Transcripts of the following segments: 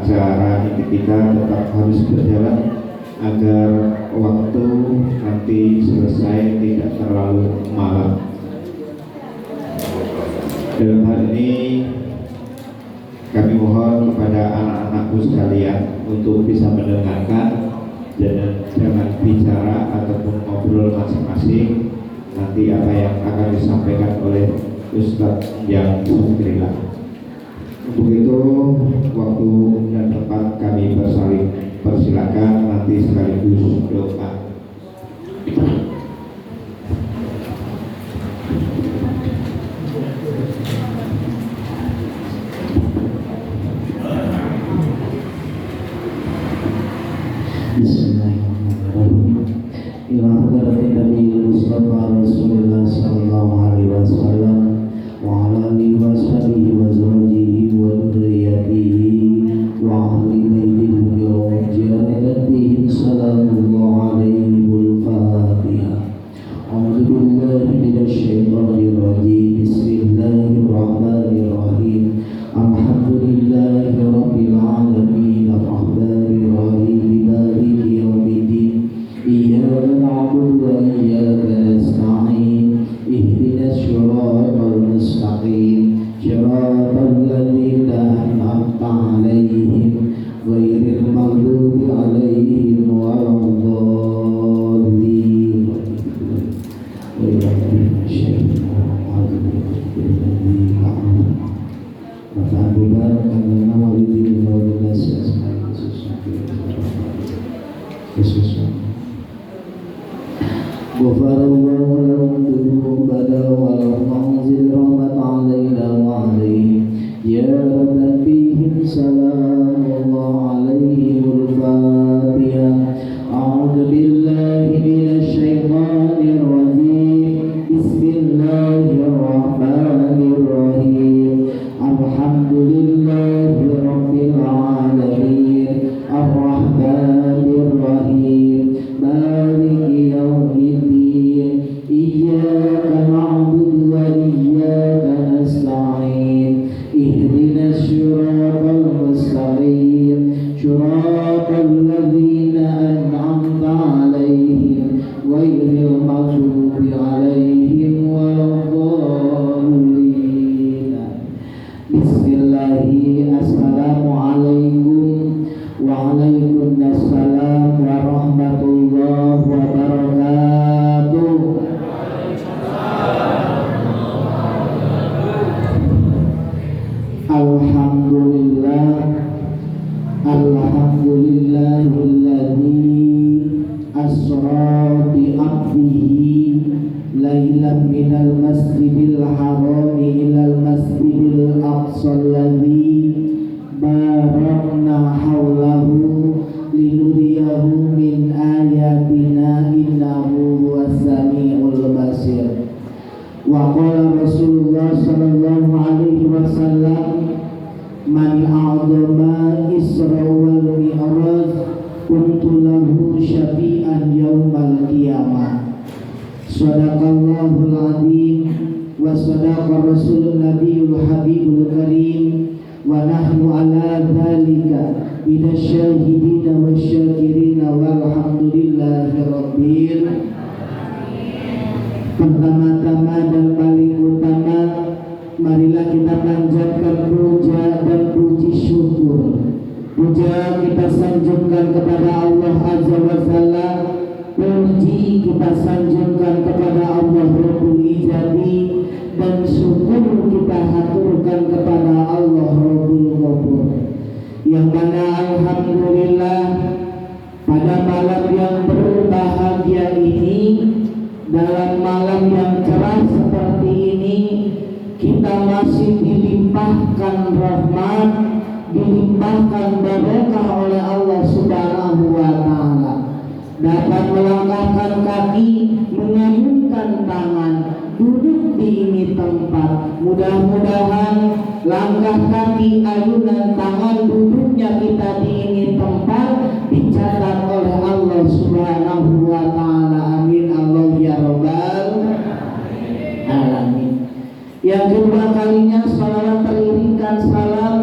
acara ini kita tetap harus berjalan agar waktu nanti selesai tidak terlalu malam. Dalam hal ini kami mohon kepada anak-anakku sekalian untuk bisa mendengarkan dan jangan bicara ataupun ngobrol masing-masing nanti apa yang akan disampaikan oleh Ustadz yang Syakrillah. Untuk itu waktu dan tempat kami persilakan nanti sekaligus doa. Bismillahirrahmanirrahim. Ila hadratin Nabi Mustafa Rasulullah sallallahu alaihi wasallam wa ala alihi wa sahbihi wa zawjihi wa dzurriyyatihi wa ahli baitihi wa jannatihim sallallahu alaihi wal Fatihah. A'udzu billahi minasy syaithanir rajim. Bismillahirrahmanirrahim. Alhamdulillahi rabbil alamin arrahmanir rahim maliki yaumiddin. Iyyaka na'budu wa iyyaka nasta'in. Ihdinas siratal mustaqim. Siratal ladzina an'amta 'alaihim ghairil maghdubi 'alaihim waladdallin. Ghafarallahu lahum dzunubana wa lahum anzil rahmat 'alaina wa 'alaihim ya rabban fihim salamullah 'alaihimul Fatihah. A'udzu billahi minasy syaithanir rajim. Bismillahirrahmanirrahim. Alhamdulillahi rabbil alamin arrahmanir rahim maliki yaumiddin. Iyyaka na'budu wa iyyaka nasta'in. Ihdinas siratal mustaqim. Siratal ladzina an'amta 'alaihim ghairil maghdubi 'alaihim waladdallin. Bismillahi assalamualaikum waalaikumsalam warahmatullahi wabarakatuh. Alhamdulillah, alhamdulillahilladzi asra bi 'abdihi lailan minal masjidil haram ilal masjidil aqsa alladzi barakna haulahu linuriyahu min ayatina innahu huwas samiul basir. Wa qala Rasulullah sallallahu alaihi wasallam man a'dama isra wal mi'raj kuntu lahu syafi'an yaumal qiyamah. Sadaqallahul azim wa sadaqa rasulun nabiyul habibul karim wa nahnu ala dhalika minasyahidina wasyakirina walhamdulillahi rabbil. Pertama-tama dan paling utama, marilah kita panjatkan puja dan puji syukur. Puja kita sanjungkan kepada Allah Azza wa Jalla, puji kita sanjungkan kepada Allah Rabbul Izzati, dan syukur kita haturkan kepada Allah Rabbul Ghafur. Yang mana alhamdulillah pada malam yang berbahagia ini, dalam malam yang cerah seperti ini, kita masih dilimpahkan rahmat, dilimpahkan barakah oleh Allah Subhanahu wa Ta'ala. Dapat melangkahkan kaki, mengayunkan tangan, duduk di ini tempat. Mudah-mudahan langkah kaki, ayunan tangan, duduknya kita di ini tempat dicatat oleh Allah Subhanahu wa Ta'ala. Amin Allah ya Rabbal alamin. Yang kedua kalinya salawat teriringkan salam,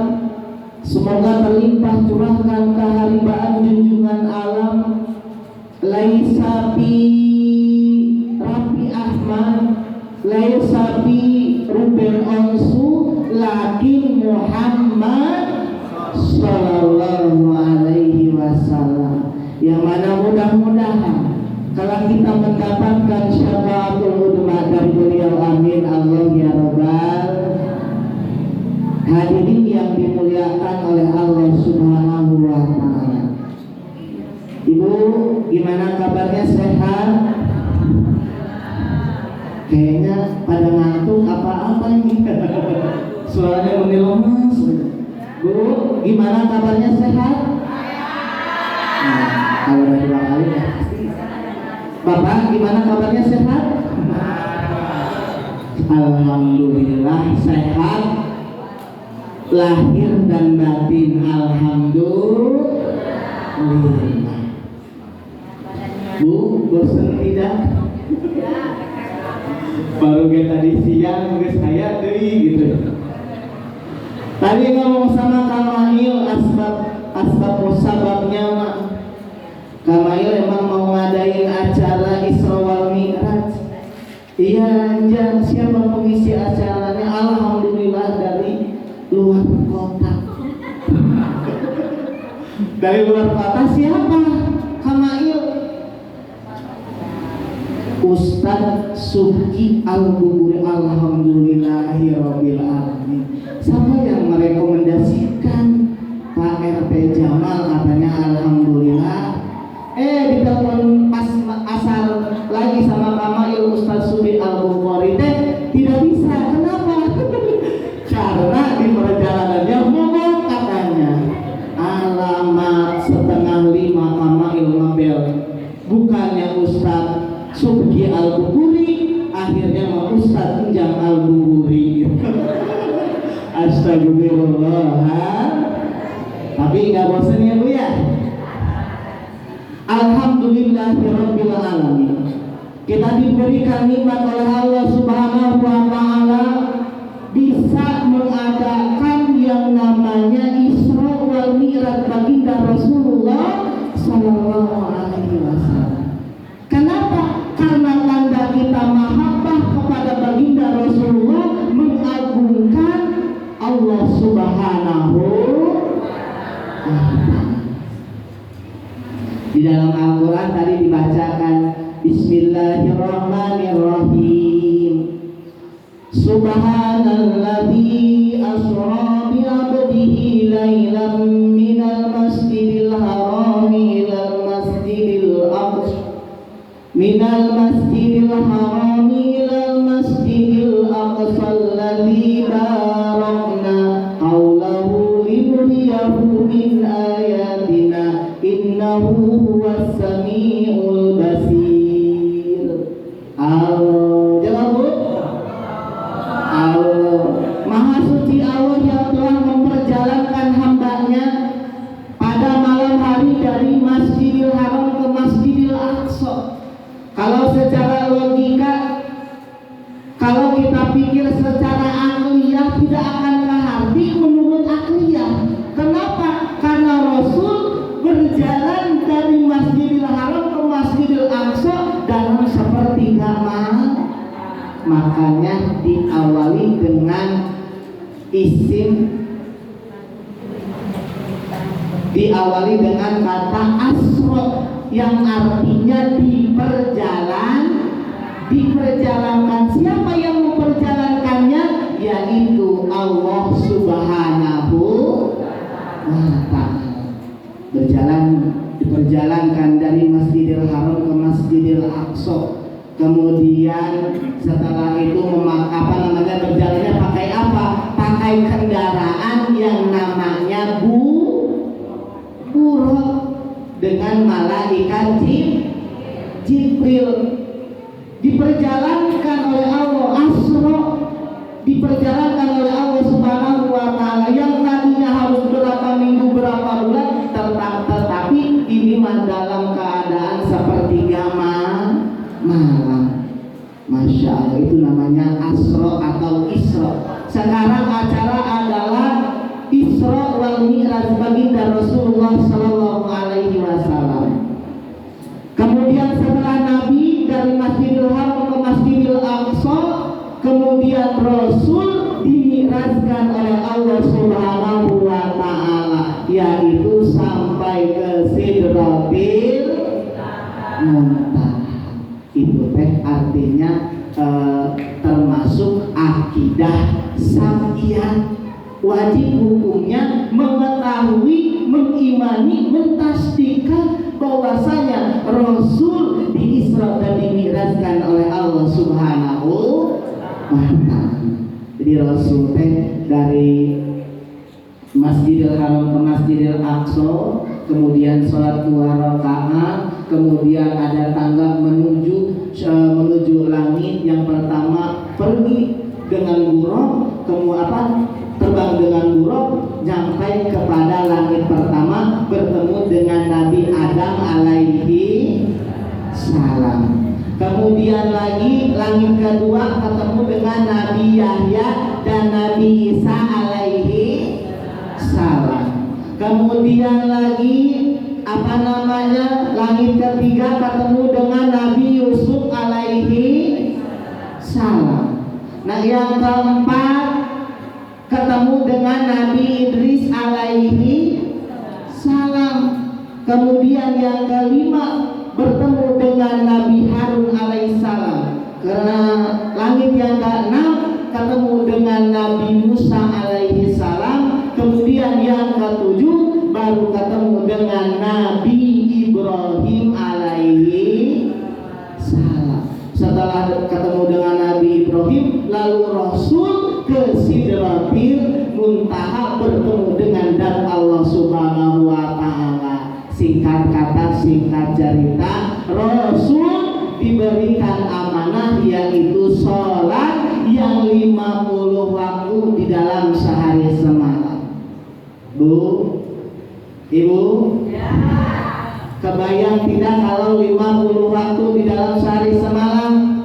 semoga berlimpah curahkan keharibaan junjungan alam laisa bi Rafi Ahmad, laisa bi Ruben Onsu, lakin Muhammad sallallahu alaihi wasallam, yang mana mudah-mudahan kalau kita mendapatkan syafaatul udma dari beliau, amin Allah ya rabbal. Hadirin yang dimuliakan oleh Allah Subhanahu wa taala. Ibu, gimana kabarnya, sehat? Kayaknya pada ngantuk apa-apa nih. Suaranya menilemas. Bu, gimana kabarnya, sehat? Nah, kalau udah 2 kali ya pasti. Bapak, gimana kabarnya, sehat? Alhamdulillah sehat lahir dan batin, alhamdulillah. Bu, bosan tidak? Baru kayak tadi siang guys saya deui gitu. Tadi ngomong sama Kamail asbab musababnya mah. Kamail emang mau ngadain acara Isra wal Mi'raj. Iya, anjang, siapa pengisi acaranya? Alhamdulillah dari luar kota. Dari luar kota siapa? Kamail. Ustadz Subki Al-Buburi, alhamdulillahirabbil alamin. Siapa yang merekomendasikan? Pak RT Jamal, katanya alhamdulillah. Ditelepon pas asal lagi sama Kamail Ustadz Subki Al-Buburi tidak bisa. Kenapa? Karena di perjalanannya ngomong katanya alamat 4:30 Kamail ngebel, bukannya Ustadz Subki Al-Buburi, akhirnya mau Ustadz Enjang Al-Buburi. Astagfirullah. Tapi nggak bosan ya Bu ya? Alhamdulillahirabbil alamin. Kita diberikan nikmat oleh Allah Subhanahu wa taala bisa mengadakan yang namanya Isra wal Mi'raj baginda Rasulullah sallallahu alaihi wasallam. Kenapa? Karena tanda kita mahabbah kepada baginda Rasulullah mengagungkan Allah Subhanahu wa taala. Di dalam Al-Quran tadi dibacakan Bismillahirrahmanirrahim. Subhanalladzi asra bi 'abdihi lailan minal masjidil harami ilal masjidil aqsa minal masjidil harami ilal masjidil aqsa alladzi barakna haulahu linuriyahu min ayatina innahu huwas samiul basir. Jawab Bu. Allah Maha Suci, Allah yang telah memperjalankan hambanya pada malam hari dari Masjidil Haram ke Masjidil Aqsa. Kalau secara logika, kalau kita pikir secara akliyah tidak akan keharti menurut akliyah. Kenapa? Karena Rasul berjalan dari Masjidil Haram ke Masjidil Aqsa dalam sepertiga malam. Makanya diawali dengan diawali dengan kata asra yang artinya diperjalankan. Siapa yang memperjalankannya? Yaitu Allah Subhanahu wa ta'ala. Diperjalankan dari Masjidil Haram ke Masjidil Aqsa. Kemudian setelah itu berjalannya pakai apa? Pakai kendaraan yang namanya buraq dengan malaikat Jibril. Diperjalankan oleh Allah asra, diperjalankan oleh Allah Subhanahu wa taala yang tadinya harus berapa minggu berapa bulan, tetapi ini dalam keadaan sepertiga malam. Masya Allah, itu namanya asra atau isra. Sekarang acara adalah Isra wal Mi'raj baginda Rasulullah Sallallahu Alaihi Wasallam. Kemudian setelah Nabi dari Masjidil Haram ke Masjidil Aqsa, kemudian Rasul dimi'rajkan oleh Allah Subhanahu wa Ta'ala, yaitu sampai ke Sidratil Muntaha. Itu teh artinya termasuk akidah sam'iyah. Wajib hukumnya mengetahui, mengimani, mentasdiqkan bahwasanya Rasul diisra dan dimi'rajkan oleh Allah Subhanahu wa Ta'ala. Jadi Rasul teh dari Masjidil Haram ke Masjidil Aqsa, kemudian sholat 2 rakaat, kemudian ada tangga menuju langit. Yang pertama pergi dengan buruk, kemudian terbang dengan buruk sampai kepada langit pertama, bertemu dengan Nabi Adam alaihi salam. Kemudian lagi langit kedua ketemu dengan Nabi Yahya dan Nabi Isa alaihi salam. Kemudian lagi langit ketiga ketemu dengan Nabi Yusuf alaihi salam. Nah, yang keempat ketemu dengan Nabi Idris alaihi salam. Kemudian yang kelima bertemu dengan Nabi Harun alaihissalam. Karena langit yang keenam ketemu dengan Nabi Musa alaihissalam. Kemudian yang ketujuh baru ketemu dengan Nabi Ibrahim alaihi salam. Setelah ketemu dengan Nabi Ibrahim, lalu Rasul ke Sidratil Muntaha bertemu dengan zat Allah Subhanahu wa Ta'ala. Singkat kata, singkat cerita, Rasul diberikan amanah yaitu sholat yang 50 waktu di dalam sehari semalam. Bu, Ibu, kebayang tidak kalau 50 waktu di dalam sehari semalam?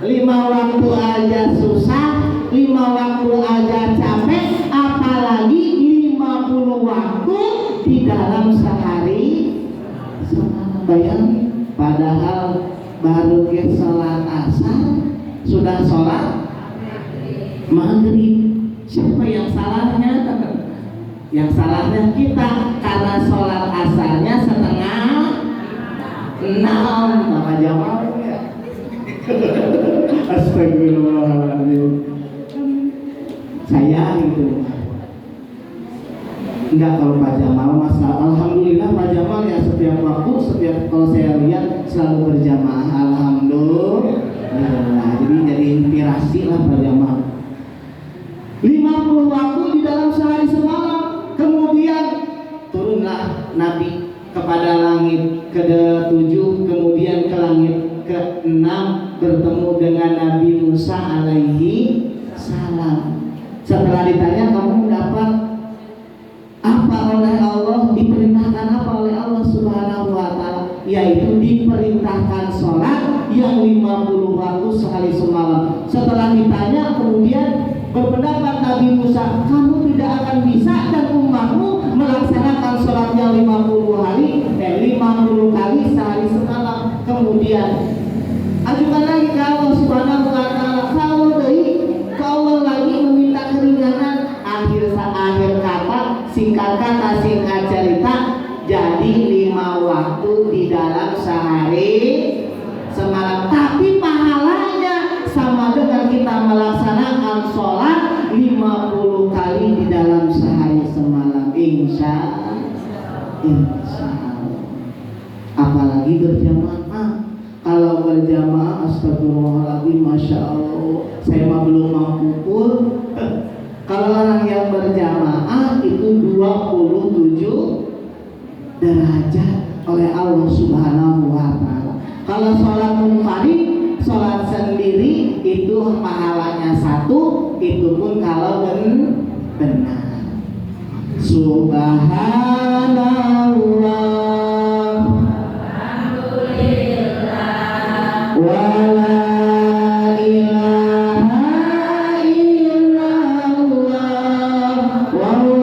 5 waktu aja susah, 5 waktu aja capek, apalagi 50 waktu di dalam sehari semalam. Bayang, padahal baru ke sholat asar, sudah sholat maghrib. Siapa yang salahnya? Yang salahnya kita, karena sholat asarnya 5:30. Sama jamaah. Astagfirullahaladzim. Saya gitu. Enggak, kalau Pak Jamal masalah. Alhamdulillah Pak Jamal ya setiap waktu, kalau saya lihat selalu berjamaah. Alhamdulillah. Jadi inspirasi lah Pak Jamal. 50 waktu di dalam sehari semalam. Kemudian turunlah Nabi kepada langit ke-7, kemudian ke langit ke-6 bertemu dengan Nabi Musa alaihi salam. Setelah ditanya, kamu dapat apa oleh Allah, diperintahkan apa oleh Allah Subhanahu wa Ta'ala, yaitu diperintahkan sholat yang 50 waktu sehari semalam. Setelah ditanya, kemudian berpendapat Nabi Musa, kamu tidak akan bisa dan umatmu melaksanakan sholat yang 50 kali sehari semalam. Kemudian ajukan lagi ke Allah Subhanahu wa Ta'ala, kalau ke Allah lagi meminta keringanan. Akhir kata, singkat kata, singkat cerita, jadi 5 waktu di dalam sehari semalam. Tapi pahalanya sama dengan kita melaksanakan sholat 50 kali di dalam sehari semalam. Insya Allah. Apalagi berjamaah. Kalau berjamaah, astagfirullahaladzim, masya Allah, saya mah belum mampu pun. Kalau orang yang berjamaah itu 27 derajat oleh Allah Subhanahu wa Ta'ala. Kalau sholat munfarid, sholat sendiri itu pahalanya 1, itu pun kalau benar. Subhanallah, wala ilaha illallah, wallahu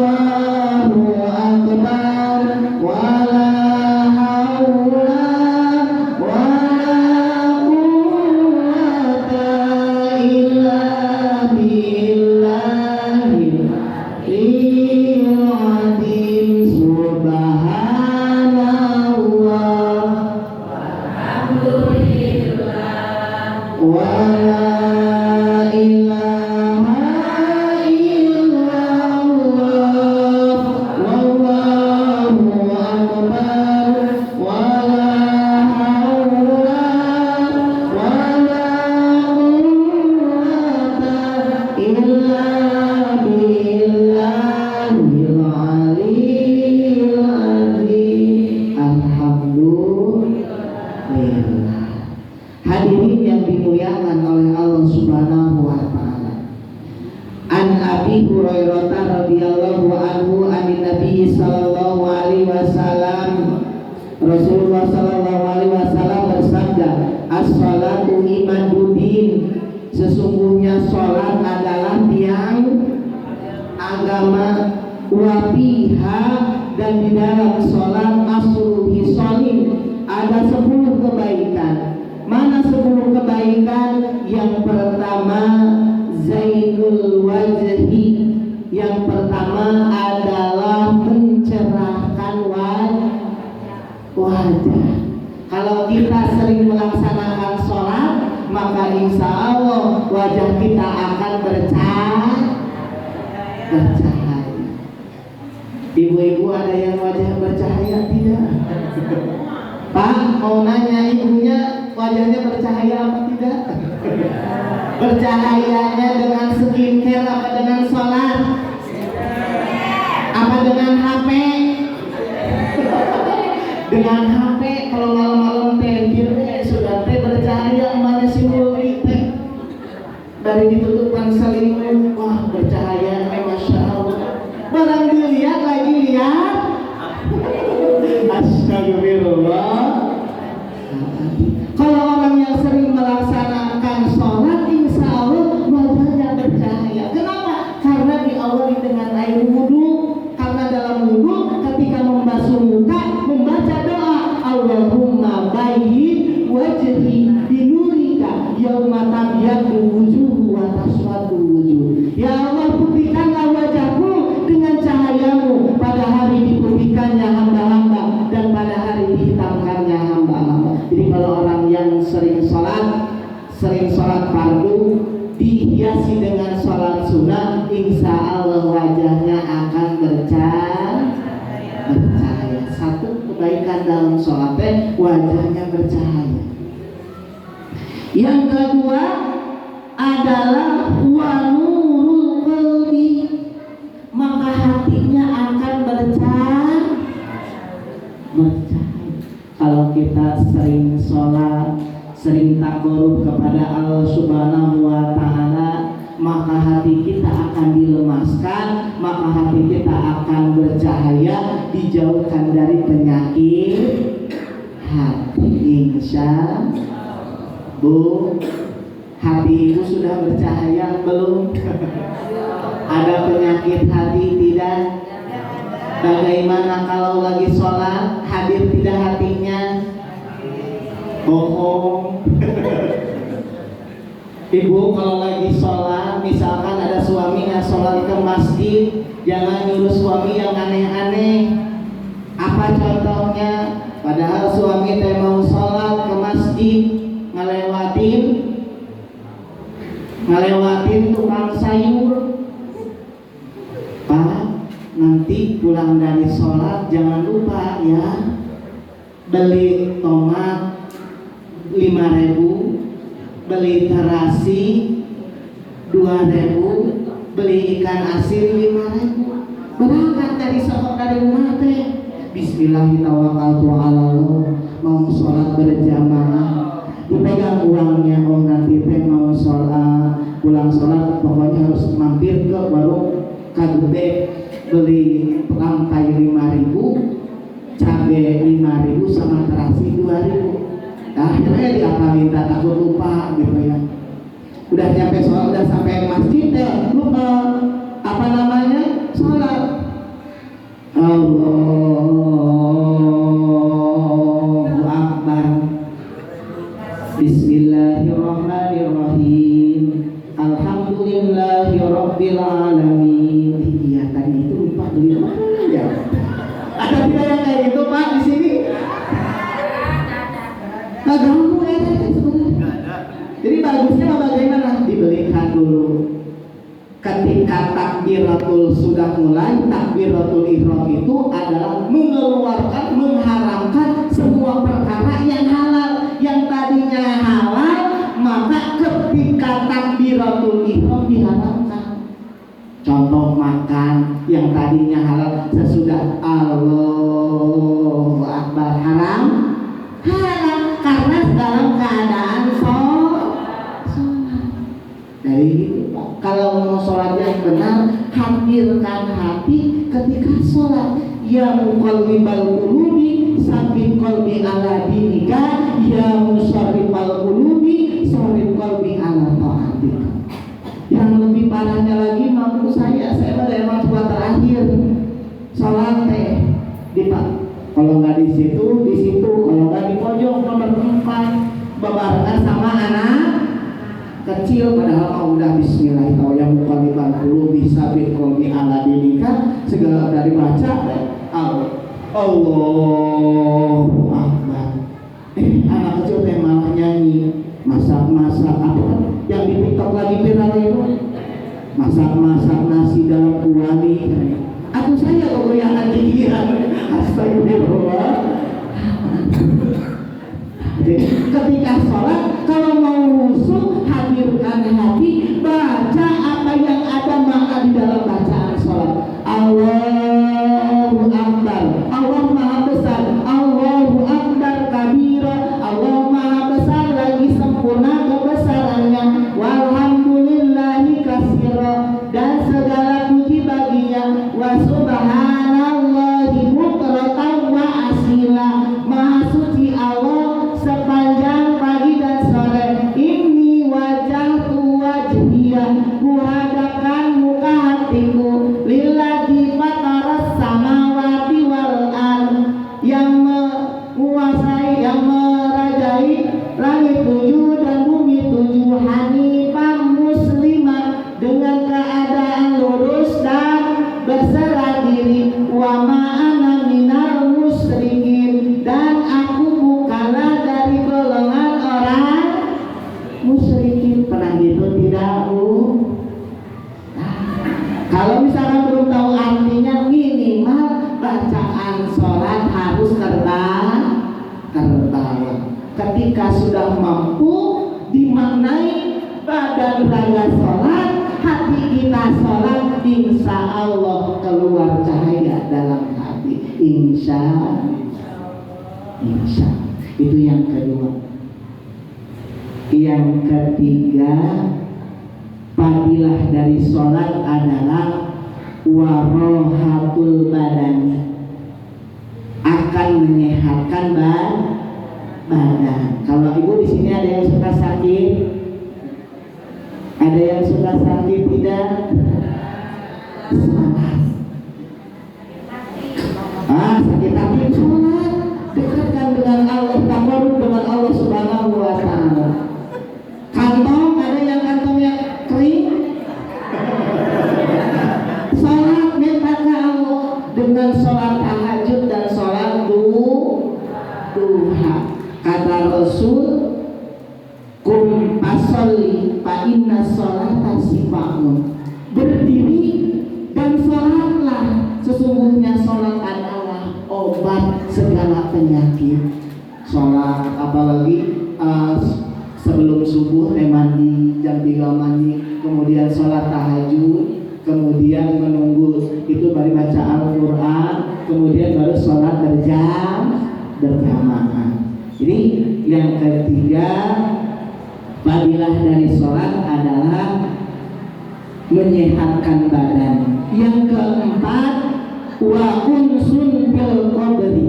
azim. Subhanallah wa la ilaha illallah wallahu akbar wa la haula wa la quwwata illa billahil aliyyil azim. Alhamdulillah. Hadirin yang dimuliakan oleh Allah Subhanahu wa taala. An Abi Hurairah radhiyallahu anhu anin Nabi sallallahu alaihi wasallam, Rasulullah sallallahu alaihi wasallam bersabda, as-salatu imaduddin, sesungguhnya salat adalah tiang agama, wa fiha, dan di dalam salat asrul hisalim, ada 10 kebaikan. Mana 10 kebaikan? Yang pertama zainul wajhi, yang pertama adalah mencerahkan wajah. Kalau kita sering melaksanakan sholat, maka insya Allah wajah kita akan bercahaya. Ibu-ibu ada yang wajah bercahaya tidak? Pak, mau nanya ibunya wajahnya bercahaya apa tidak? Bercahayanya dengan skincare apa dengan sholat? Apa dengan HP? Dengan HP. Kalau malam-malam tengkir sudah bercahaya, mana si mulai dari ditutupkan selimut, wah bercahaya, masya Allah. Barang dilihat lagi lihat. Astagfirullah. Kalau orang yang sering melaksanakan sholat, insya Allah wajahnya bercahaya. Kenapa? Karena diawali dengan air wudhu. Karena dalam wudhu ketika membasuh muka membaca doa, Allahumma bayyin wajhi binurika yauma tabyaddu wujuh wa taswaddu wujuh. Ya Allah, putihkanlah wajahku dengan cahayamu pada hari diputihkannya hamba-hamba dan pada hari dihitamkannya hamba-hamba. Jadi kalau orang yang sering sholat fardu dihiasi dengan sholat sunnah, insya Allah wajahnya akan bercahaya. Satu kebaikan dalam sholatnya, wajahnya bercahaya. Yang kedua adalah wanurul qalbi, maka hatinya akan bercahaya. Kalau kita sering sholat, sering takarrub kepada Allah Subhanahu wa taala, maka hati kita akan dilemaskan, maka hati kita akan bercahaya, dijauhkan dari penyakit hati. Insya Bu, hati ibu sudah bercahaya belum? Ada penyakit hati tidak? Bagaimana kalau lagi sholat hadir tidak hatinya? Bohong. Ibu kalau lagi sholat, misalkan ada suaminya sholat ke masjid, jangan nyuruh suami yang aneh-aneh. Apa contohnya? Padahal suami teh mau sholat ke masjid, ngelewatin tukang sayur. Pak, nanti pulang dari sholat jangan lupa ya, beli tomat 5.000, beli terasi 2.000, beli ikan asin 5.000. Berangkat dari rumah teh, Bismillahirrahmanirrahim, mau sholat berjamaah, dipegang uangnya. Oh nanti teh mau sholat, pulang sholat pokoknya harus mampir ke warung Kagede, beli lantai 5.000, cabai 5.000 sama terasi 2.000. Akhirnya diapa minta takut lupa gitu ya. Udah nyampe sholat, udah sampai masjid deh, lupa apa namanya sholat. Allahu Akbar. Bismillahirrahmanirrahim. Alhamdulillahirabbil alamin. Iya tadi itu beli ya. Ada tidak yang kayak gitu Pak di sini? Nggak ganggu ya sebenarnya. Jadi bagusnya bagaimana? Dibelikan dulu. Ketika takbiratul sudah mulai, takbiratul ihram itu adalah mengeluarkan, mengharamkan semua perkara yang halal. Yang tadinya halal, maka ketika takbiratul ihram diharamkan. Contoh makan yang tadinya halal, sesudah Allahu Akbar haram karena dalam keadaan sholat. Dari itu Pak, kalau mau sholat yang benar, hadirkan hati ketika sholat. Ya muqallibal qulubi sabbit qalbi ala dinika, ya musarrifal qulubi sarrif qalbi ala taatika. Yang lebih parahnya lagi, mampu saya pada emang buat terakhir sholat teh di Pak. Kalau nggak di situ, kalau nggak di pojok nomor 4 bebarengan sama anak kecil, padahal mau udah bismillah yang muqallibal qulubi sabbit qalbi ala dinika, segala dari baca Allahu Akbar. Anak kecil teh malah nyanyi masak-masak apa kan yang di TikTok lagi viral itu, masak-masak nasi dalam kuali. Aku saya kegoyangan pikiran. Astagfirullah. Jadi ketika sholat, kalau mau rusuh, hadirkan hati, baca apa yang ada maka di dalam bacaan sholat. Allahu Akbar, Allah Maha Besar, Allahu Akbar kabira, Allah Maha Besar lagi sempurna kebesarannya, walhamdulillahi katsira, dan segala puji baginya, wa subhanallahi bukratan wa asila, Maha suci Allah sepanjang pagi dan sore. Inni wajahtu wajhiyah, kuhadapkan muka hatiku, lilladzi fataras samawati wal ard, yang menguasai, yang merajai langit 7 dan bumi 7, hanifan muslimah, dengan keadaan lurus dan berserah diri, wa ma'ana minal musyrikin, dan aku bukanlah dari golongan orang musyrikin. Pernah gitu tidak Bu? Kalau misalkan belum tahu artinya, minimal bacaan sholat harus terbawa. Ketika sudah mampu dimaknai badan raga sholat, hati kita sholat, insya Allah keluar cahaya dalam hati. Insya itu yang kedua. Yang ketiga, fadilah dari sholat adalah warohatul badani, akan menyehatkan badan. Kalau ibu di sini ada yang suka sakit, ada yang suka sakit tidak? Sakit hati sholat, dekatkan dengan Allah, takarrub dengan Allah Subhanahu wa Ta'ala. Kantong, ada yang kantongnya kering, sholat minta ke Allah dengan sholat tahajud dan sholat duha. Kata Rasul, kum fasolli fa inna sholata sifaun, berdiri dan sholatlah, sesungguhnya sholat adalah obat segala penyakit. Sholat apalagi sebelum subuh mandi, jam 3 mandi, kemudian sholat tahajud, kemudian menunggu itu baru baca Al-Quran, kemudian baru sholat berjamaah. Jadi yang ketiga, fadilah dari sholat adalah menyehatkan badan. Yang keempat, wa unsun bil qabri,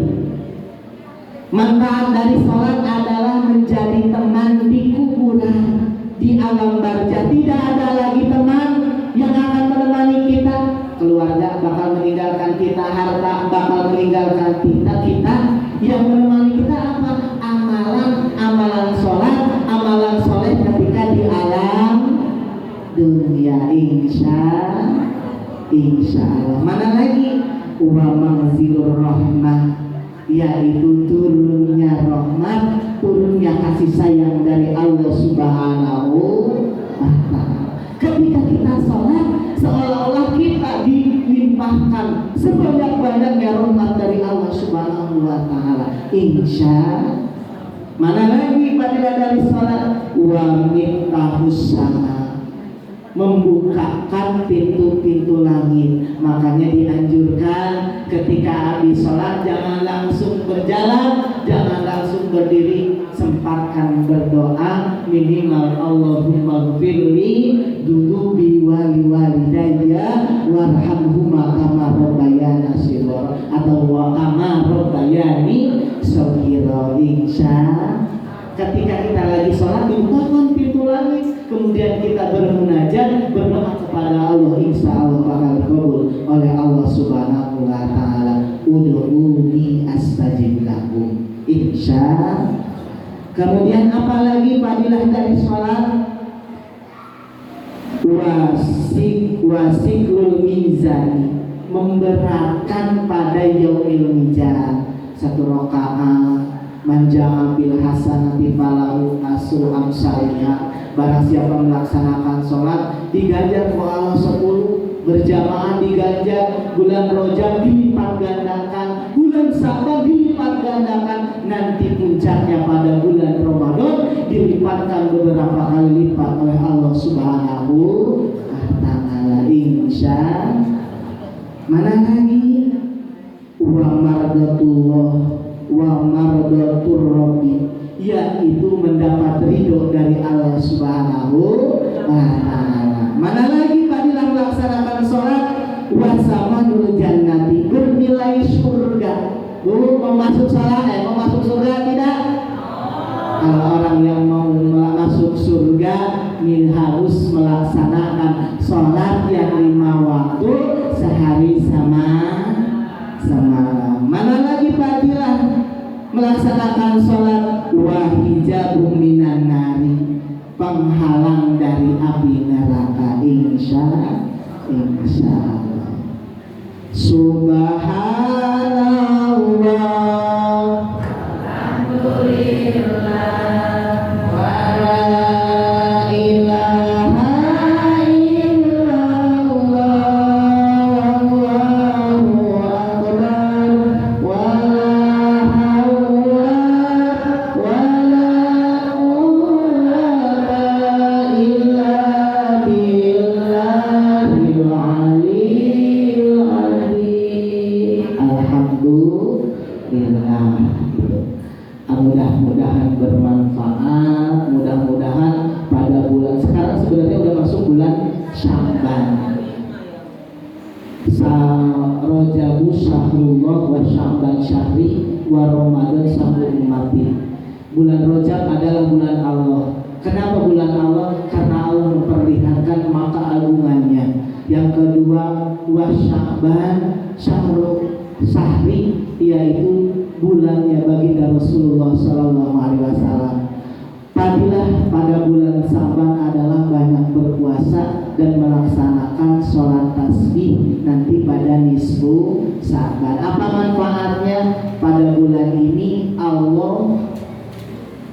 manfaat dari sholat adalah menjadi teman di kuburan, di alam barzah. Tidak ada lagi teman yang akan menemani kita. Keluarga bakal meninggalkan kita, harta bakal meninggalkan kita. Yang menemani kita apa? Amalan sholat, amalan soleh ketika di alam dunia. Insya insya Allah. Mana lagi? Wa manzilur rahmah, yaitu turunnya rahmat, turunnya kasih sayang dari Allah Subhanahu wa Ta'ala. Ketika kita sholat, seolah-olah kita dilimpahkan sebanyak-banyaknya rahmat dari Allah Subhanahu wa Ta'ala. Insya. Mana lagi fadilah dari sholat? Wa miftahus sama, membukakan pintu-pintu langit. Makanya dianjurkan ketika habis sholat jangan langsung berjalan, jangan langsung berdiri, sempatkan berdoa minimal Allahumma gfirli dunubi wali walidayya warhamhuma kama rabbayana shighara atau wa kama rabbayani shaghira. Insya. Ketika kita lagi sholat dibukakan pintu langit, kemudian kita bermunajat, berdoa kepada Allah, insya Allah bakal dikabul oleh Allah Subhanahu wa Ta'ala. Ud'uni astajib lakum. Insya. Kemudian apalagi fadilah dari sholat? Wasiklul mizani, memberatkan pada yaumil mizan. 1 rakaat manja'a bil hasanati falahu asru amsalnya. Barang siapa melaksanakan sholat diganjar pahala 10, berjamaah diganjar, bulan Rajab dilipat gandakan, bulan Sa'ban dilipat gandakan, nanti puncaknya pada bulan Ramadan dilipatkan beberapa kali lipat oleh Allah Subhanahu wa Ta'ala. Insya. Mana lagi? Wa mardatullah wa mardatur rabbi, yaitu mendapat ridho dari Allah Subhanahu wa Ta'ala. Mana lagi fadilah melaksanakan sholat? Wasamanul jannati, bernilai surga. Mau masuk sholat, mau masuk surga tidak? Kalau orang yang mau masuk surga harus melaksanakan sholat yang 5 waktu sehari semalam. Mana lagi fadilah melaksanakan sholat? Wahijabum minan nari, penghalang dari api neraka. Insya Allah. Subhanallah, alhamdulillah, wa la ilaha illallah, wallahu akbar, wa la hawla wa la quwwata illa billahil aliyyil azim. Alhamdulillah. Mudah-mudahan bermanfaat. Mudah-mudahan pada bulan sekarang sebenarnya udah masuk bulan Sya'ban. Rajabu syahrullah wa Sya'ban syahri wa Ramadan syahrul ummati. Bulan Rajab adalah bulan Allah. Kenapa bulan Allah? Karena Allah memperlihatkan maka agungannya. Yang kedua, wa Sya'ban syahrul syahri, yaitu bulannya baginda Rasulullah Sallallahu Alaihi Wasallam. Fadilah pada bulan Sya'ban adalah banyak berpuasa dan melaksanakan sholat tasbih nanti pada nisfu Sya'ban. Apa manfaatnya? Pada bulan ini Allah,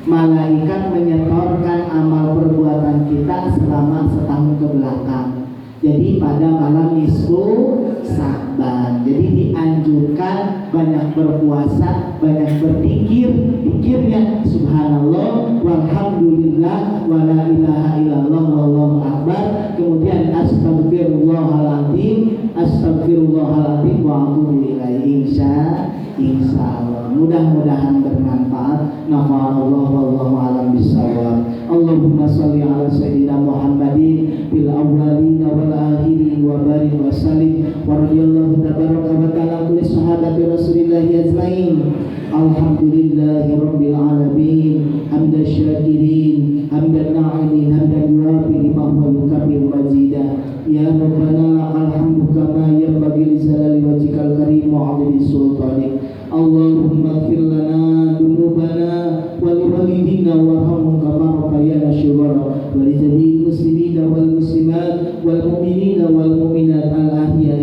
malaikat menyetorkan amal perbuatan kita selama setahun ke belakang. Jadi pada malam nisfu Sya'ban, jadi dianjurkan banyak berpuasa, banyak berzikir. Zikirnya subhanallah, walhamdulillah, wala ilaha illallah, wallahu akbar. Kemudian astagfirullahaladzim, astagfirullahaladzim, wa atubu ilaihi. Insya Allah. Mudah-mudahan bermanfaat. Nafa'allah wallahu a'lam bishawab. Allahumma sholli ala sayyidina Muhammadin fil awwalin wal akhirin wa barik wa sallim wa radhiyallahu tabaraka wa ta'ala kulli sahabati Rasulillah ajmain. Alhamdulillahi rabbil alamin, hamdan syakirin, hamdan na'imin, hamdan yuafi ma huwa yukabir mazidah. Ya Rabbana lakal hamdu kama yanbaghi li jalali wajhikal karim wa 'azimi sultanik. Allahumma ighfir lana dhunubana wa li walidina warhamhum kama rabbayana shighara wa li jami'il muslimina wal muslimat wal mu'minina wal mu'minat al ahya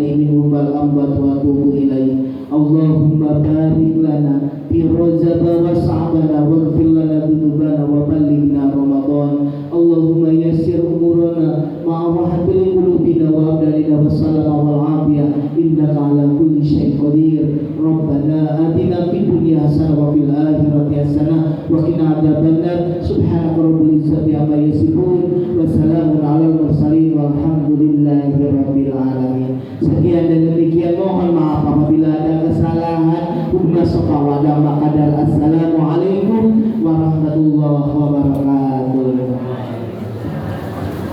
Allahumma barik lana fi Rajab wa Sya'ban waghfir lana dzunubana wa ballighna Ramadan. Allahumma yassir umurana ma'a rahmatil qulubina wa abdalina wa salama wal afiyah innaka ala kulli syai'in qadir. Rabbana atina fid dunya hasanah wa fil akhirati hasanah wa qina adzabannar. Subhanaka rabbil izzati amma yasifun wa salamun alal mursalin walhamdulillahi rabbil alamin. Sekian dan demikian, mohon maaf apabila ada kesalahan. Hukma sofa dan makadar. Assalamualaikum warahmatullahi wabarakatuh.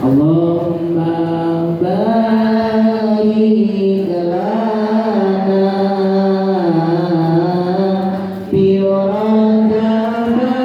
Allahumma barik lana fi Rajab wa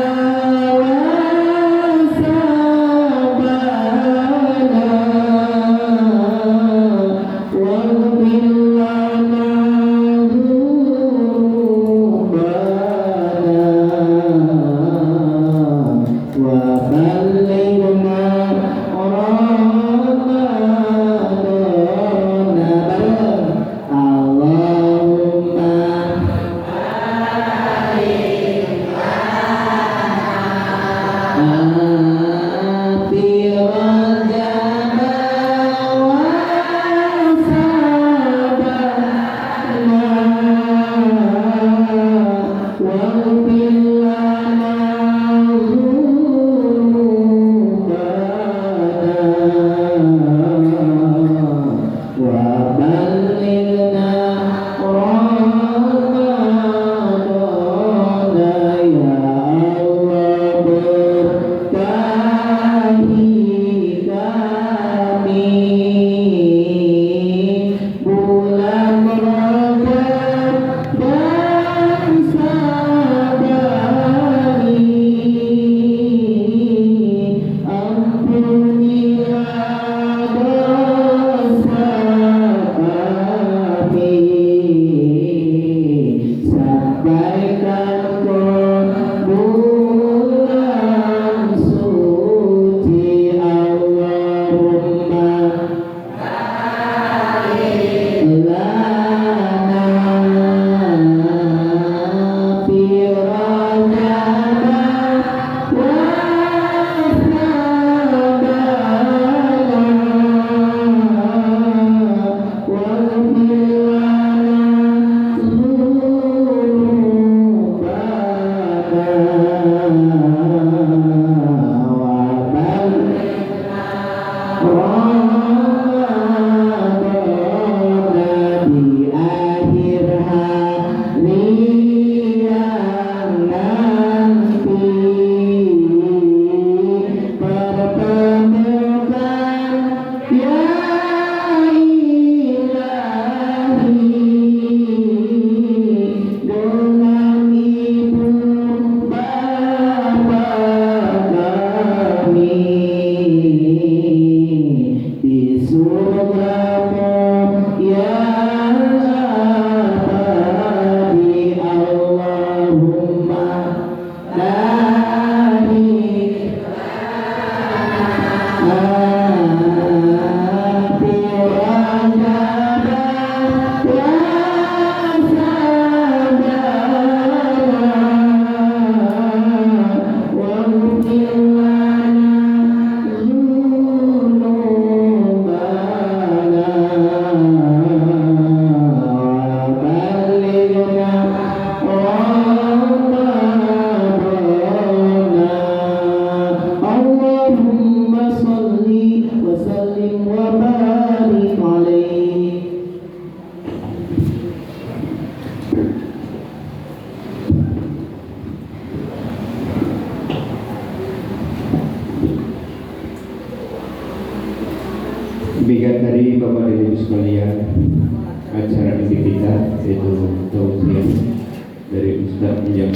Demikian tadi Bapak dan Ibu sekalian acara inti kita, yaitu tausiah dari Ustaz yang